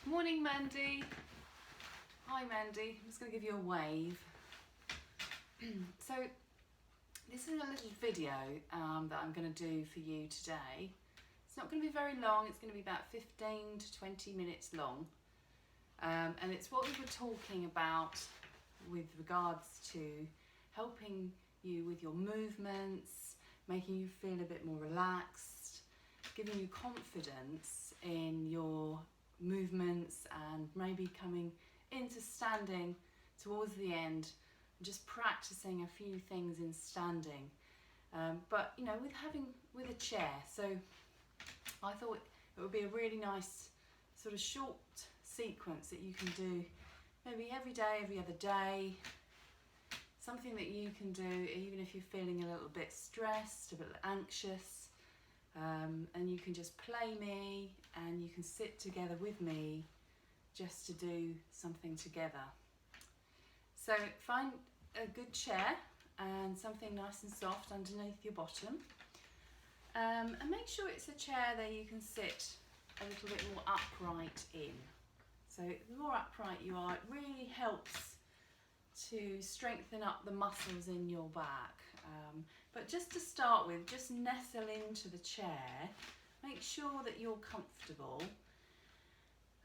Morning, Mandy. Hi, Mandy. I'm just going to give you a wave. So this is a little video that I'm going to do for you today. It's not going to be very long. It's going to be about 15 to 20 minutes long. And it's what we were talking about with regards to helping you with your movements, making you feel a bit more relaxed, giving you confidence in your movements, and maybe coming into standing towards the end, just practicing a few things in standing, but you know, with a chair. So I thought it would be a really nice sort of short sequence that you can do maybe every day, every other day, something that you can do even if you're feeling a little bit stressed, a bit anxious, and you can just play me and you can sit together with me just to do something together. So find a good chair and something nice and soft underneath your bottom, and make sure it's a chair that you can sit a little bit more upright in. So the more upright you are, it really helps to strengthen up the muscles in your back. But just to start with, just nestle into the chair, make sure that you're comfortable.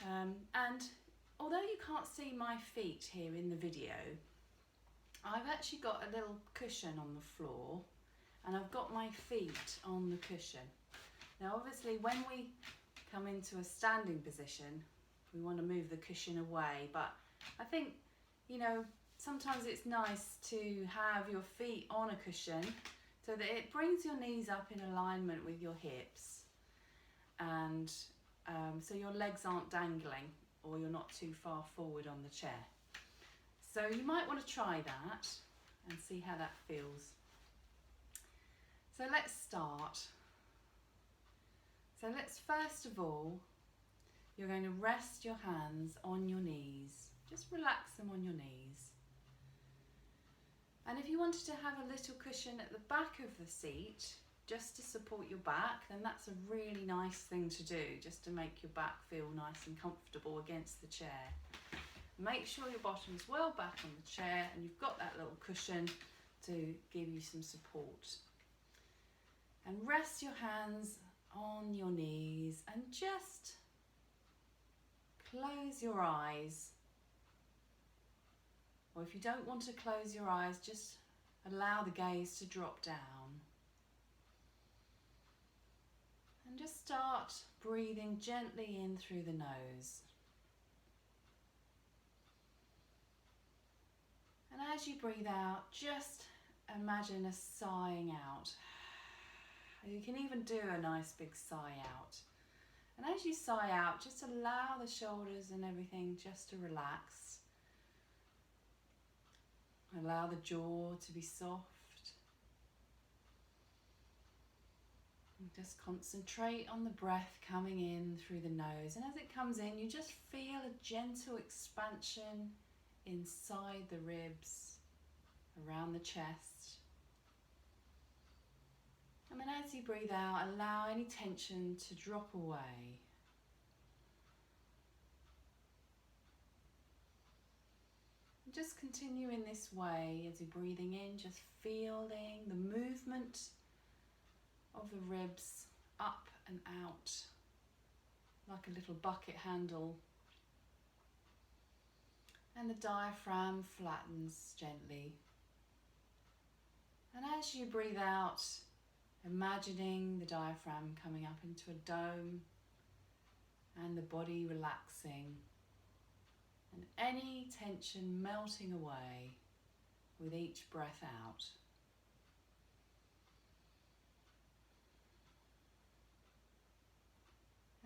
And although you can't see my feet here in the video, I've actually got a little cushion on the floor and I've got my feet on the cushion. Now obviously when we come into a standing position, we want to move the cushion away, but I think, you know, sometimes it's nice to have your feet on a cushion so that it brings your knees up in alignment with your hips, and so your legs aren't dangling or you're not too far forward on the chair. So you might want to try that and see how that feels. So let's start. So let's first of all, you're going to rest your hands on your knees. Just relax them on your knees. And if you wanted to have a little cushion at the back of the seat, just to support your back, then that's a really nice thing to do, just to make your back feel nice and comfortable against the chair. Make sure your bottom's well back on the chair and you've got that little cushion to give you some support. And rest your hands on your knees and just close your eyes. Or if you don't want to close your eyes, just allow the gaze to drop down. And just start breathing gently in through the nose. And as you breathe out, just imagine a sighing out. You can even do a nice big sigh out. And as you sigh out, just allow the shoulders and everything just to relax. Allow the jaw to be soft. And just concentrate on the breath coming in through the nose. And as it comes in, you just feel a gentle expansion inside the ribs, around the chest. And then as you breathe out, allow any tension to drop away. Just continue in this way as you're breathing in, just feeling the movement of the ribs up and out, like a little bucket handle. And the diaphragm flattens gently. And as you breathe out, imagining the diaphragm coming up into a dome and the body relaxing. And any tension melting away with each breath out.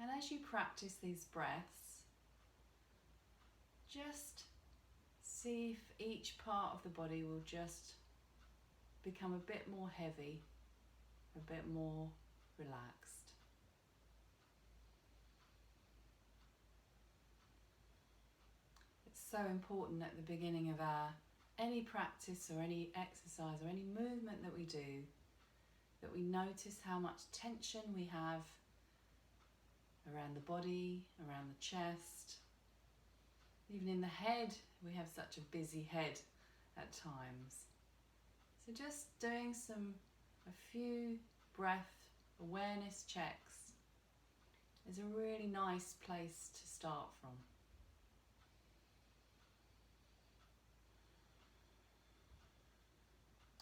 And as you practice these breaths, just see if each part of the body will just become a bit more heavy, a bit more relaxed. So important at the beginning of any practice or any exercise or any movement that we do, that we notice how much tension we have around the body, around the chest, Even in the head, we have such a busy head at times. So just doing a few breath awareness checks is a really nice place to start from.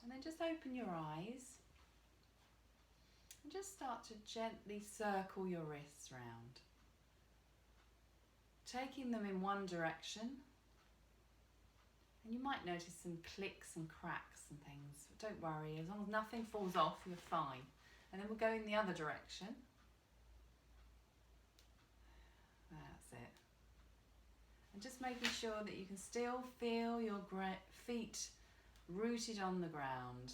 And then just open your eyes and just start to gently circle your wrists round, taking them in one direction. And you might notice some clicks and cracks and things, but don't worry, as long as nothing falls off, you're fine. And then we'll go in the other direction. That's it. And just making sure that you can still feel your feet rooted on the ground,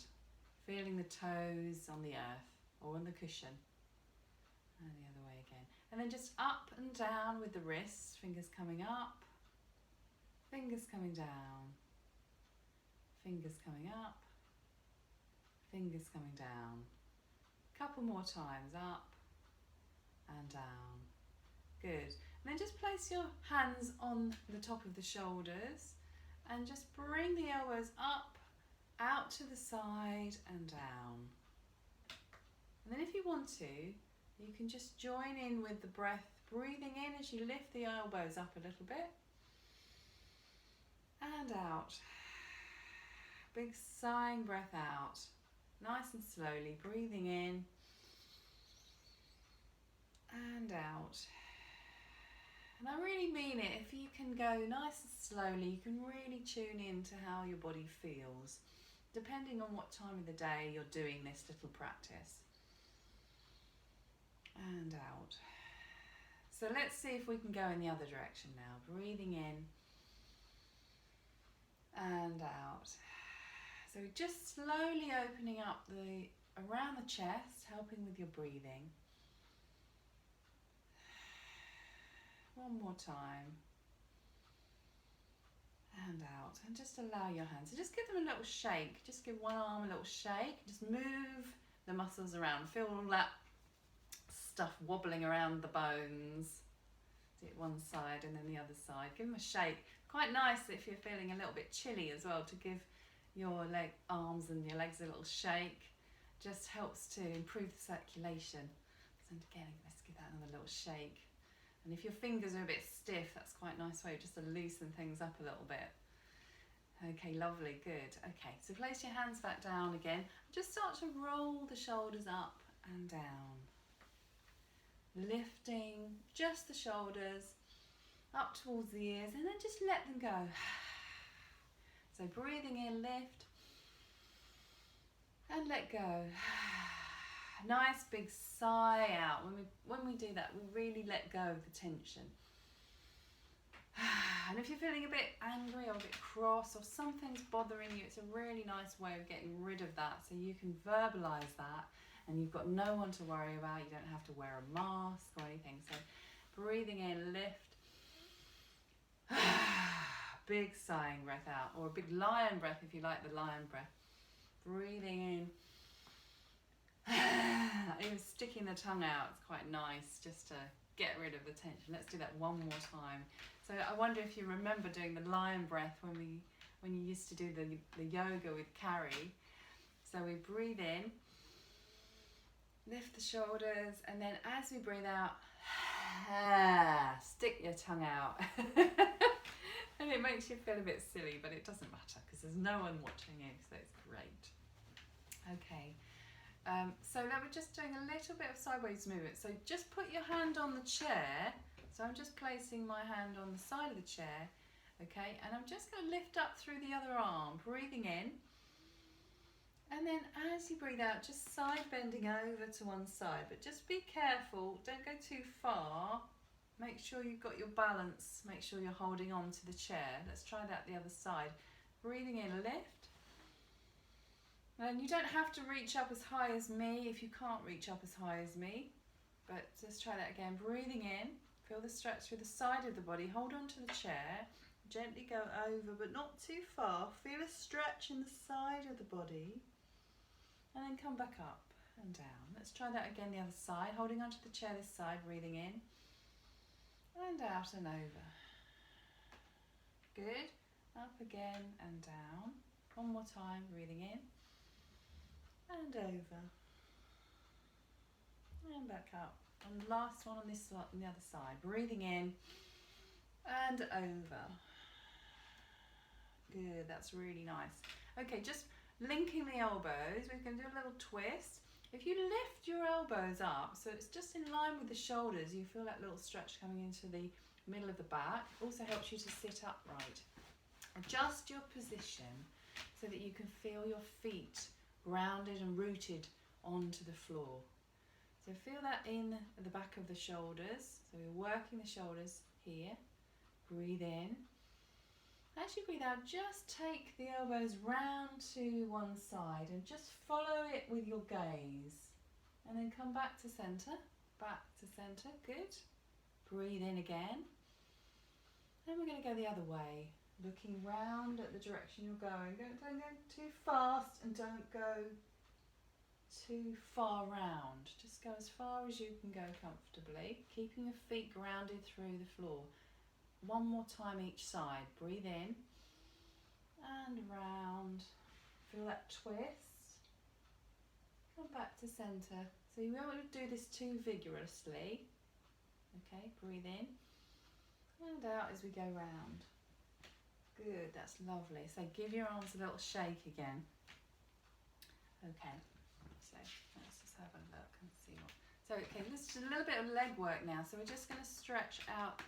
feeling the toes on the earth or on the cushion. And the other way again. And then just up and down with the wrists, fingers coming up, fingers coming down, fingers coming up, fingers coming down. A couple more times, up and down. Good. And then just place your hands on the top of the shoulders and just bring the elbows up, out to the side and down. And then if you want to, you can just join in with the breath, breathing in as you lift the elbows up a little bit and out. Big sighing breath out, nice and slowly, breathing in and out. And I really mean it. If you can go nice and slowly, you can really tune in to how your body feels, depending on what time of the day you're doing this little practice. And out. So let's see if we can go in the other direction now. Breathing in and out. So just slowly opening up around the chest, helping with your breathing. One more time. And out. And just allow your hands. So just give them a little shake. Just give one arm a little shake. Just move the muscles around. Feel all that stuff wobbling around the bones. Do it one side and then the other side. Give them a shake. Quite nice if you're feeling a little bit chilly as well, to give your arms and your legs a little shake. Just helps to improve the circulation. So again, let's give that another little shake. And if your fingers are a bit stiff, that's quite a nice way just to loosen things up a little bit. Okay, lovely, good. Okay, so place your hands back down again. Just start to roll the shoulders up and down. Lifting just the shoulders up towards the ears and then just let them go. So breathing in, lift and let go. Nice big sigh out. When we do that, we really let go of the tension. And if you're feeling a bit angry or a bit cross or something's bothering you, it's a really nice way of getting rid of that. So you can verbalize that and you've got no one to worry about. You don't have to wear a mask or anything. So breathing in, lift. Big sighing breath out, or a big lion breath if you like the lion breath. Breathing in. Even sticking the tongue out, it's quite nice just to get rid of the tension. Let's do that one more time. So I wonder if you remember doing the lion breath when you used to do the yoga with Carrie. So we breathe in, lift the shoulders, and then as we breathe out, stick your tongue out. And it makes you feel a bit silly, but it doesn't matter because there's no one watching you, so it's great. Okay, so now we're just doing a little bit of sideways movement. So just put your hand on the chair. So I'm just placing my hand on the side of the chair, okay, and I'm just going to lift up through the other arm, breathing in. And then as you breathe out, just side bending over to one side, but just be careful, don't go too far. Make sure you've got your balance, make sure you're holding on to the chair. Let's try that the other side. Breathing in, lift. And you don't have to reach up as high as me if you can't reach up as high as me. But just try that again. Breathing in, feel the stretch through the side of the body. Hold on to the chair. Gently go over, but not too far. Feel a stretch in the side of the body. And then come back up and down. Let's try that again the other side. Holding onto the chair this side, breathing in. And out and over. Good. Up again and down. One more time, breathing in and over and back up. And the last one on this on the other side, breathing in and over. Good, that's really nice. Okay, just linking the elbows, we can do a little twist. If you lift your elbows up so it's just in line with the shoulders, you feel that little stretch coming into the middle of the back. Also helps you to sit upright. Adjust your position so that you can feel your feet grounded and rooted onto the floor. So feel that in the back of the shoulders. So we're working the shoulders here. Breathe in. As you breathe out, just take the elbows round to one side and just follow it with your gaze. And then come back to centre, good. Breathe in again. Then we're going to go the other way, looking round at the direction you're going. Don't go too fast and don't go too far round. Just go as far as you can go comfortably, keeping your feet grounded through the floor. One more time each side. Breathe in and round. Feel that twist. Come back to centre. So you won't want to do this too vigorously. Okay, breathe in and out as we go round. Good, that's lovely. So give your arms a little shake again. Okay, so let's just have a look and see what. So okay, this is a little bit of leg work now. So we're just going to stretch out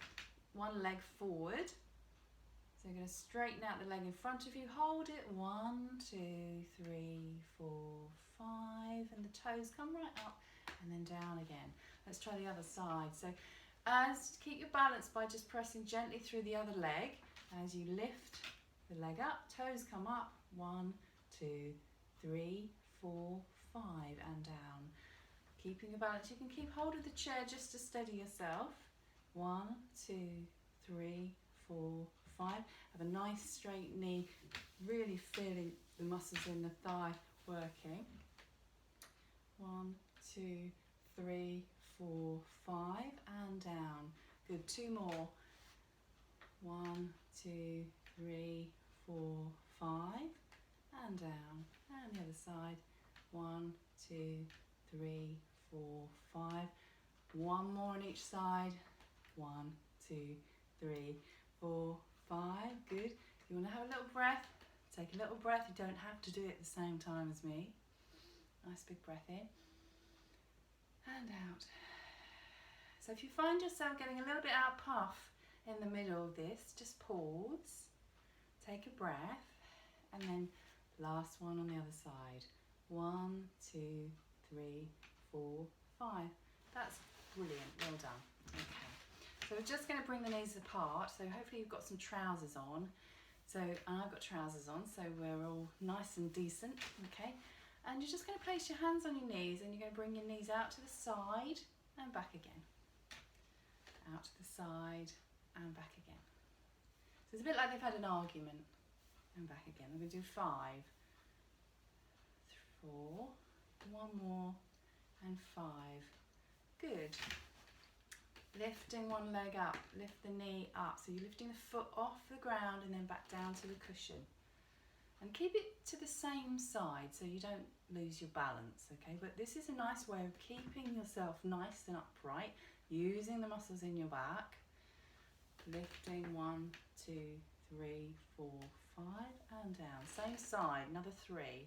one leg forward. So you're going to straighten out the leg in front of you. Hold it. 1, 2, 3, 4, 5, and the toes come right up and then down again. Let's try the other side. So keep your balance by just pressing gently through the other leg. As you lift the leg up, toes come up. 1, 2, 3, 4, 5, and down. Keeping your balance. You can keep hold of the chair just to steady yourself. 1, 2, 3, 4, 5. Have a nice straight knee, really feeling the muscles in the thigh working. 1, 2, 3, 4, 5, and down. Good, 2 more. 1, 2, 3, 4, 5, and down. And the other side. 1, 2, 3, 4, 5. One more on each side. 1, 2, 3, 4, 5. Good. You want to have a little breath? Take a little breath. You don't have to do it at the same time as me. Nice big breath in and out. So if you find yourself getting a little bit out of puff in the middle of this, just pause, take a breath, and then last one on the other side. 1, 2, 3, 4, 5. That's brilliant. Well done. Okay. So we're just going to bring the knees apart. So hopefully you've got some trousers on. So I've got trousers on, so we're all nice and decent. Okay. And you're just going to place your hands on your knees and you're going to bring your knees out to the side and back again. Out to the side and back again. So it's a bit like they've had an argument. And back again. We're going to do 5, 4, 1 more, and 5. Good. Lifting one leg up, lift the knee up. So you're lifting the foot off the ground and then back down to the cushion. And keep it to the same side so you don't lose your balance, okay? But this is a nice way of keeping yourself nice and upright, using the muscles in your back. Lifting 1, 2, 3, 4, 5, and down. Same side, another 3.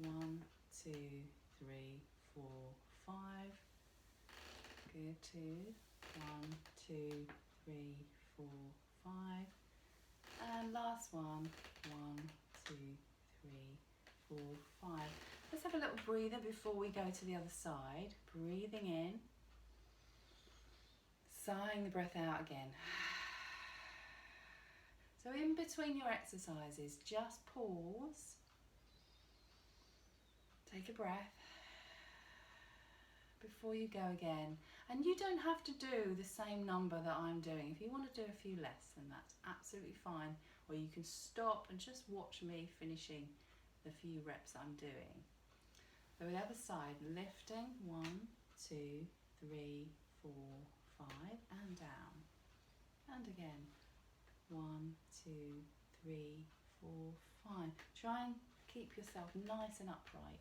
1, 2, 3, 4, 5. Good, 2. 1, 2, 3, 4, 5. And last one. 1, 2, 3, 4, 5. Let's have a little breather before we go to the other side. Breathing in. Sighing the breath out again. So in between your exercises, just pause. Take a breath before you go again. And you don't have to do the same number that I'm doing. If you want to do a few less, then that's absolutely fine. Or you can stop and just watch me finishing the few reps I'm doing. So the other side, lifting 1, 2, 3, 4, 5, and down. And again, 1, 2, 3, 4, 5. Try and keep yourself nice and upright.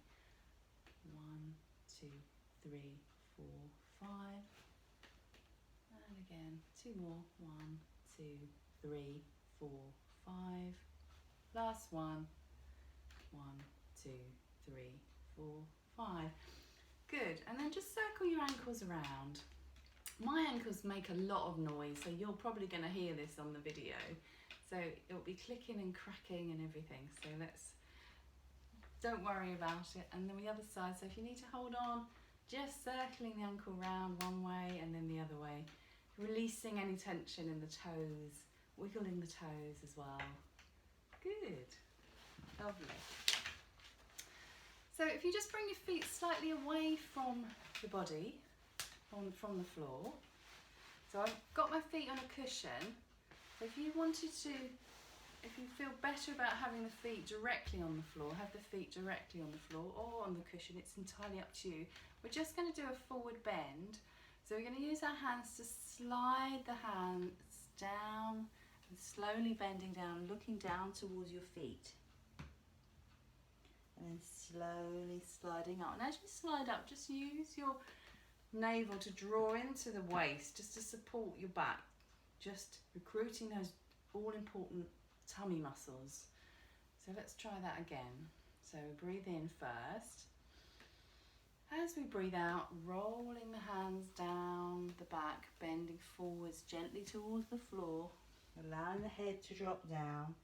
1, 2, 3, 4, 5. And again, 2 more. 1, 2, 3, 4, 5. Last one. 1, 2, 3, 4, 5. Good. And then just circle your ankles around. My ankles make a lot of noise, so you're probably going to hear this on the video. So it'll be clicking and cracking and everything. So don't worry about it. And then the other side, so if you need to hold on, just circling the ankle round one way and then the other way. Releasing any tension in the toes, wiggling the toes as well. Good. Lovely. So if you just bring your feet slightly away from the body, from the floor. So I've got my feet on a cushion. So if you feel better about having the feet directly on the floor, have the feet directly on the floor or on the cushion, it's entirely up to you. We're just going to do a forward bend. So we're going to use our hands to slide the hands down and slowly bending down, looking down towards your feet. And then slowly sliding up. And as you slide up, just use your navel to draw into the waist, just to support your back. Just recruiting those all-important tummy muscles. So let's try that again. So breathe in first. As we breathe out, rolling the hands down the back, bending forwards gently towards the floor, allowing the head to drop down.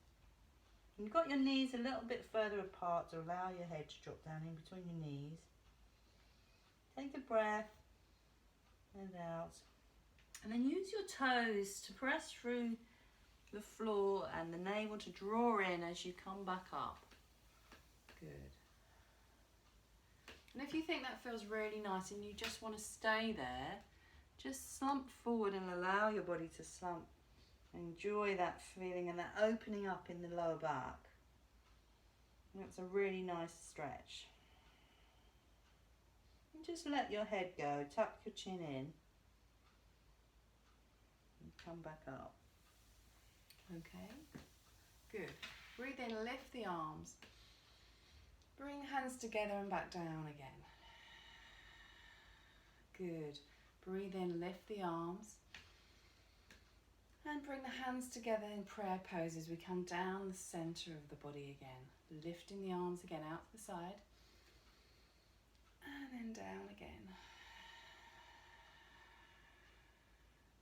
You've got your knees a little bit further apart to allow your head to drop down in between your knees. Take a breath and out. And then use your toes to press through the floor and the navel to draw in as you come back up. Good. And if you think that feels really nice and you just want to stay there, just slump forward and allow your body to slump. Enjoy that feeling and that opening up in the lower back. That's a really nice stretch. And just let your head go, tuck your chin in. And come back up. Okay, good. Breathe in, lift the arms. Bring hands together and back down again. Good. Breathe in, lift the arms. And bring the hands together in prayer pose as we come down the centre of the body again. Lifting the arms again out to the side. And then down again.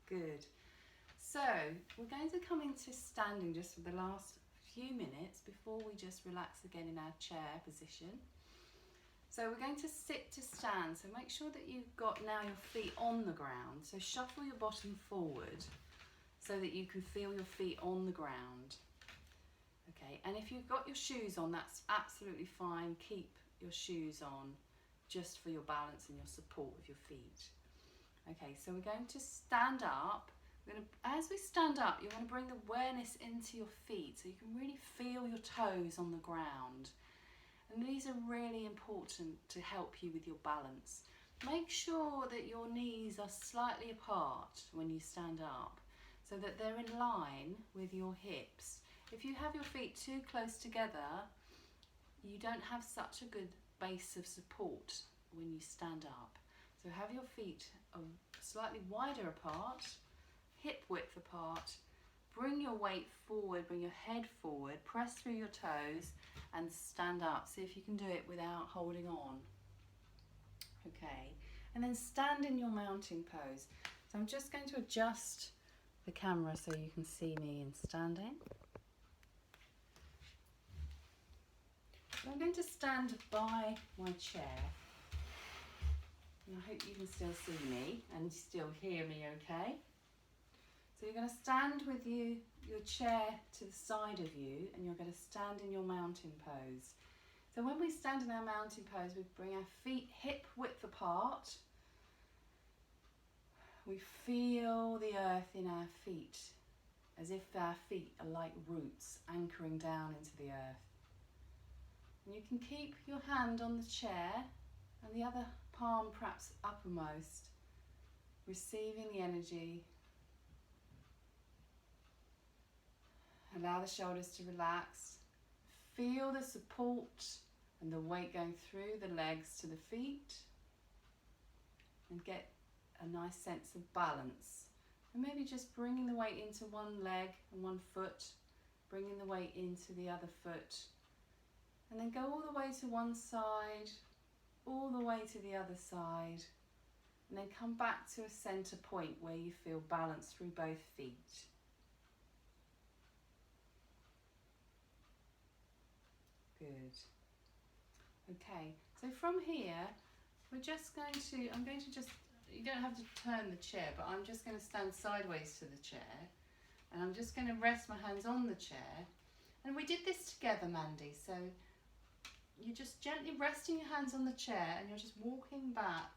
Good. So we're going to come into standing just for the last few minutes before we just relax again in our chair position. So we're going to sit to stand. So make sure that you've got now your feet on the ground. So shuffle your bottom forward so that you can feel your feet on the ground. Okay, and if you've got your shoes on, that's absolutely fine. Keep your shoes on just for your balance and your support of your feet. Okay, so we're going to stand up. As we stand up, you want to bring the awareness into your feet so you can really feel your toes on the ground. And these are really important to help you with your balance. Make sure that your knees are slightly apart when you stand up so that they're in line with your hips. If you have your feet too close together, you don't have such a good base of support when you stand up. So have your feet slightly wider apart, hip width apart. Bring your weight forward, bring your head forward, press through your toes and stand up. See if you can do it without holding on. Okay, and then stand in your mountain pose. So I'm just going to adjust the camera so you can see me in standing. So I'm going to stand by my chair. And I hope you can still see me and still hear me okay. So you're going to stand with your chair to the side of you and you're going to stand in your mountain pose. So when we stand in our mountain pose, we bring our feet hip width apart. We feel the earth in our feet as if our feet are like roots anchoring down into the earth. And you can keep your hand on the chair and the other palm perhaps uppermost, receiving the energy. Allow the shoulders to relax. Feel the support and the weight going through the legs to the feet. And get a nice sense of balance. And maybe just bringing the weight into one leg and one foot, bringing the weight into the other foot, and then go all the way to one side, all the way to the other side, and then come back to a center point where you feel balance through both feet. Good. Okay, so from here, I'm going to just, you don't have to turn the chair, but I'm just going to stand sideways to the chair, and I'm just going to rest my hands on the chair. And we did this together, Mandy, so you're just gently resting your hands on the chair, and you're just walking back,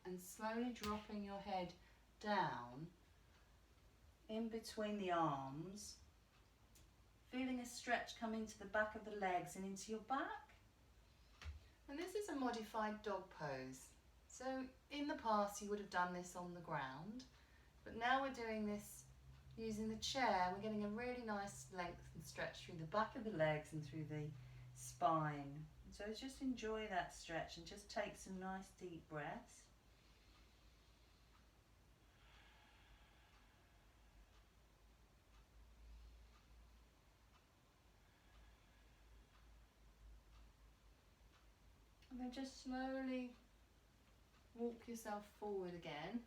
and slowly dropping your head down in between the arms, feeling a stretch come into the back of the legs and into your back. And this is a modified dog pose. So in the past you would have done this on the ground, but now we're doing this using the chair. We're getting a really nice length and stretch through the back of the legs and through the spine. So just enjoy that stretch and just take some nice deep breaths. And then just slowly walk yourself forward again.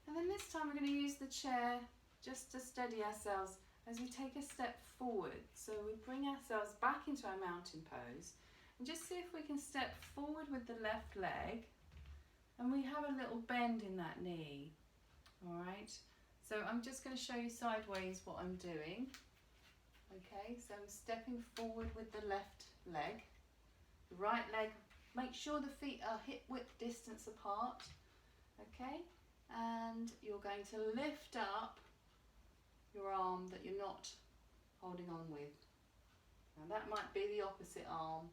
And then this time we're going to use the chair just to steady ourselves as we take a step forward. So we bring ourselves back into our mountain pose and just see if we can step forward with the left leg, and we have a little bend in that knee. All right, so I'm just going to show you sideways what I'm doing. Okay, so I'm stepping forward with the left leg. The right leg, make sure the feet are hip width distance apart. Okay, and you're going to lift up your arm that you're not holding on with. Now that might be the opposite arm.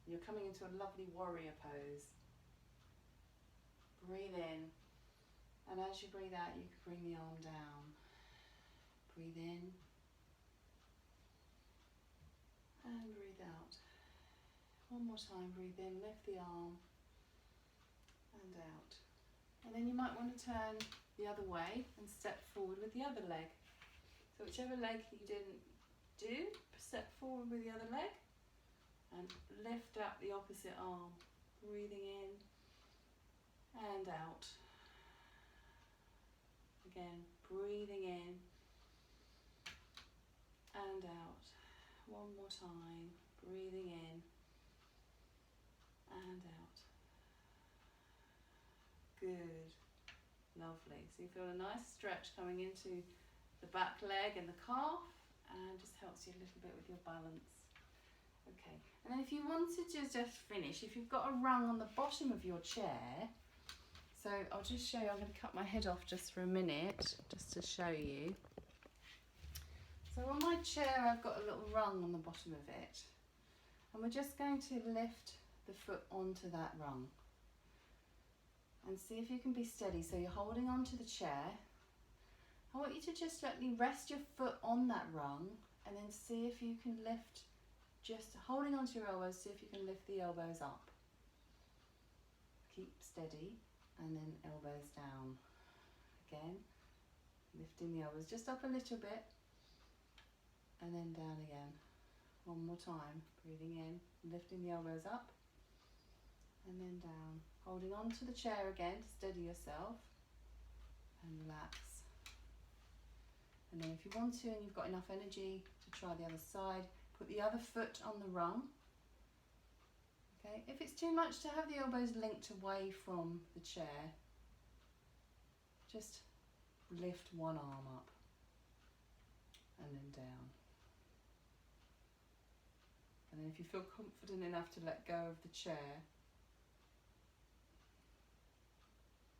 You're coming into a lovely warrior pose. Breathe in, and as you breathe out, you can bring the arm down. Breathe in and breathe out. One more time, breathe in, lift the arm and out. And then you might want to turn the other way and step forward with the other leg. So whichever leg you didn't do, step forward with the other leg and lift up the opposite arm. Breathing in and out. Again, breathing in and out. One more time, breathing in and out. Good, lovely. So you feel a nice stretch coming into the back leg and the calf, and just helps you a little bit with your balance. Okay, and then if you wanted to just finish, if you've got a rung on the bottom of your chair, so I'll just show you, I'm going to cut my head off just for a minute, just to show you. So on my chair I've got a little rung on the bottom of it, and we're just going to lift the foot onto that rung and see if you can be steady. So you're holding onto the chair. I want you to just gently rest your foot on that rung and then see if you can lift, just holding onto your elbows, see if you can lift the elbows up. Keep steady, and then elbows down. Again, lifting the elbows just up a little bit and then down again. One more time, breathing in, lifting the elbows up and then down. Holding on to the chair again to steady yourself and relax. And then if you want to and you've got enough energy to try the other side, put the other foot on the rung. Okay, if it's too much to have the elbows linked away from the chair, just lift one arm up and then down. And then if you feel confident enough to let go of the chair,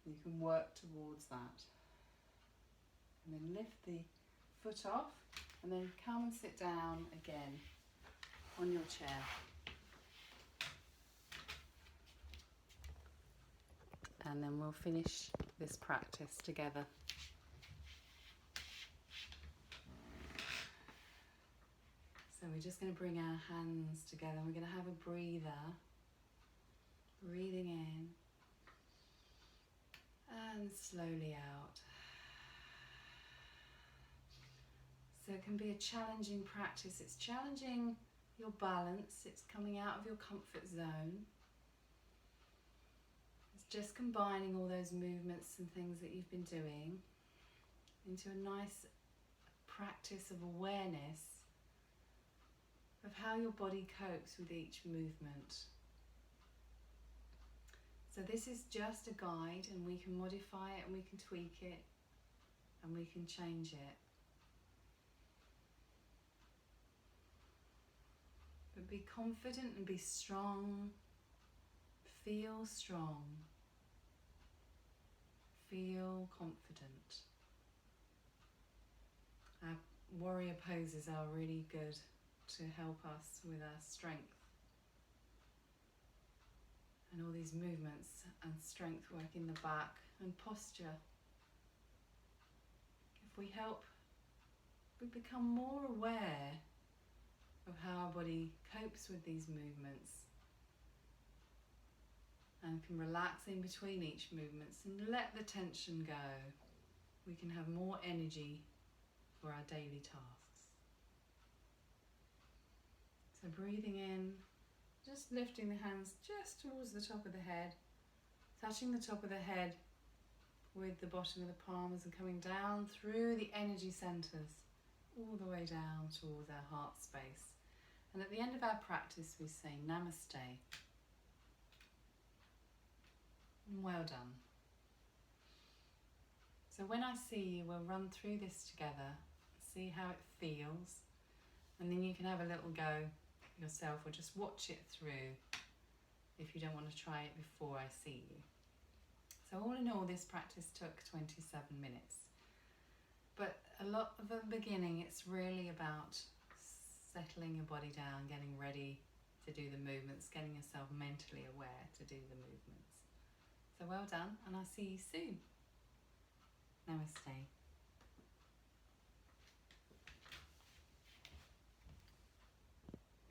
you can work towards that. And then lift the foot off and then come and sit down again on your chair. And then we'll finish this practice together. So we're just going to bring our hands together. We're going to have a breather. Breathing in and slowly out. So it can be a challenging practice. It's challenging your balance. It's coming out of your comfort zone. It's just combining all those movements and things that you've been doing into a nice practice of awareness of how your body copes with each movement. So this is just a guide, and we can modify it and we can tweak it and we can change it. But be confident and be strong. Feel strong. Feel confident. Our warrior poses are really good to help us with our strength. And all these movements and strength work in the back and posture. If we help, we become more aware of how our body copes with these movements and can relax in between each movements and let the tension go. We can have more energy for our daily tasks. So breathing in, just lifting the hands just towards the top of the head, touching the top of the head with the bottom of the palms and coming down through the energy centres all the way down towards our heart space. And at the end of our practice we say Namaste. And well done. So when I see you, we'll run through this together, see how it feels, and then you can have a little go yourself or just watch it through if you don't want to try it before I see you. So all in all, this practice took 27 minutes. But a lot of the beginning, it's really about settling your body down, getting ready to do the movements, getting yourself mentally aware to do the movements. So well done, and I'll see you soon. Namaste.